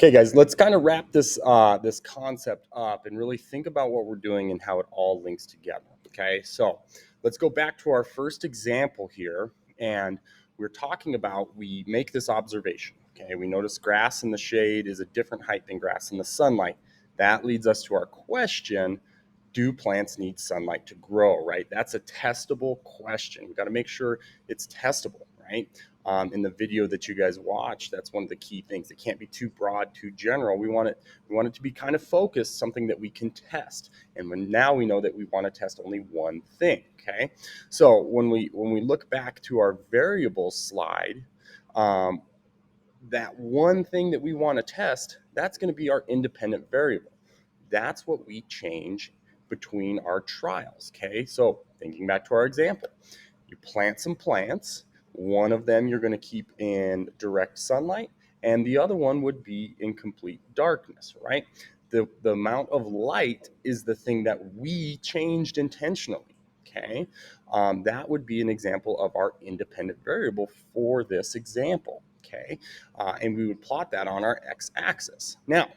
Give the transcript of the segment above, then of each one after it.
Okay, guys, let's kind of wrap this concept up and really think about what we're doing and how it all links together. Okay, so let's go back to our first example here, and we're talking about we make this observation. Okay, we notice grass in the shade is a different height than grass in the sunlight. That leads us to our question: do plants need sunlight to grow? Right, that's a testable question. We got to make sure it's testable, right? In the video that you guys watch, that's one of the key things. It can't be too broad, too general. We want it to be kind of focused, something that we can test. And now we know that we want to test only one thing. Okay, so when we look back to our variable slide, um, that one thing that we want to test, that's going to be our independent variable. That's what we change between our trials. Okay, so thinking back to our example, you plant some plants. One of them you're going to keep in direct sunlight, and the other one would be in complete darkness, right? The amount of light is the thing that we changed intentionally. Okay, that would be an example of our independent variable for this example. Okay, and we would plot that on our x-axis. Now,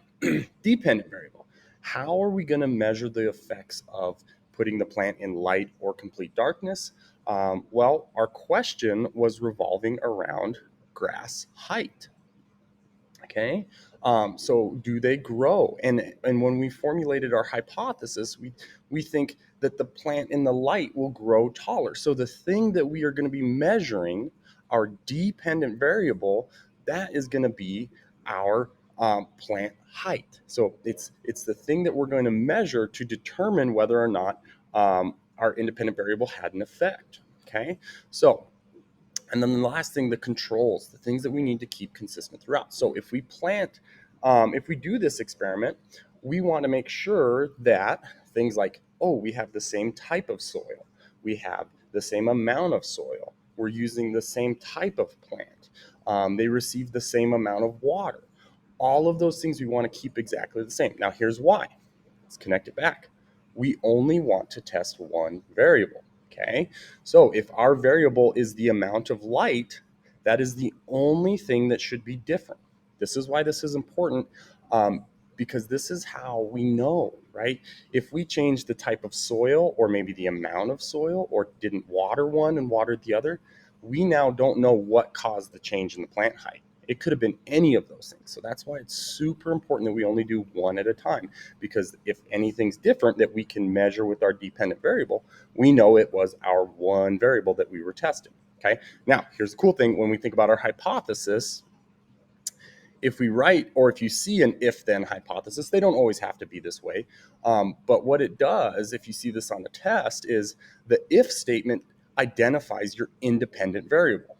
dependent variable. How are we going to measure the effects of putting the plant in light or complete darkness? Well, our question was revolving around grass height. Okay, so do they grow? And when we formulated our hypothesis, we think that the plant in the light will grow taller. So the thing that we are going to be measuring, our dependent variable, that is going to be our plant height. So it's the thing that we're going to measure to determine whether or not our independent variable had an effect. Okay, so and then the last thing, the controls, the things that we need to keep consistent throughout. So if we plant, if we do this experiment, we want to make sure that things like, oh, we have the same type of soil, we have the same amount of soil, we're using the same type of plant, they receive the same amount of water. All of those things we want to keep exactly the same. Now, here's why. Let's connect it back. We only want to test one variable. Okay, so if our variable is the amount of light, that is the only thing that should be different. This is why this is important, because this is how we know, right? If we change the type of soil, or maybe the amount of soil, or didn't water one and watered the other, we now don't know what caused the change in the plant height. It could have been any of those things. So that's why it's super important that we only do one at a time, because if anything's different that we can measure with our dependent variable, we know it was our one variable that we were testing. Okay. Now, here's the cool thing. When we think about our hypothesis, if we write, or if you see an if-then hypothesis, they don't always have to be this way. But what it does, if you see this on the test, is the if statement identifies your independent variable.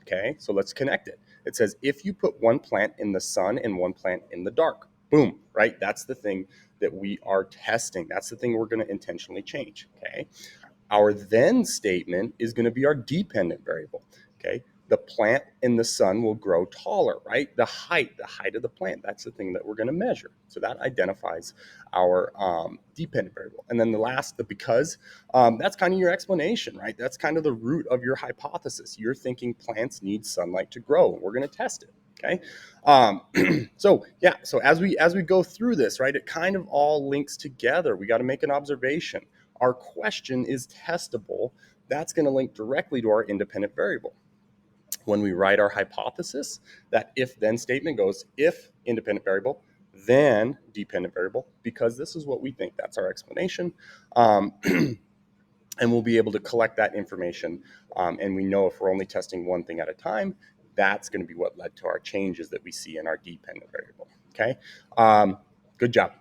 Okay, so let's connect it. It says if you put one plant in the sun and one plant in the dark, boom, right? That's the thing that we are testing. That's the thing we're going to intentionally change. Okay, our then statement is going to be our dependent variable. Okay, the plant in the sun will grow taller, right? The height of the plant, that's the thing that we're going to measure. So that identifies our dependent variable. And then the last, the because, that's kind of your explanation, right? That's kind of the root of your hypothesis. You're thinking plants need sunlight to grow, and we're going to test it. Okay, so yeah, so as we go through this, right, it kind of all links together. We got to make an observation. Our question is testable. That's going to link directly to our independent variable. When we write our hypothesis, that if-then statement goes if independent variable, then dependent variable, because this is what we think. That's our explanation. And we'll be able to collect that information. And we know if we're only testing one thing at a time, that's going to be what led to our changes that we see in our dependent variable. Okay, good job.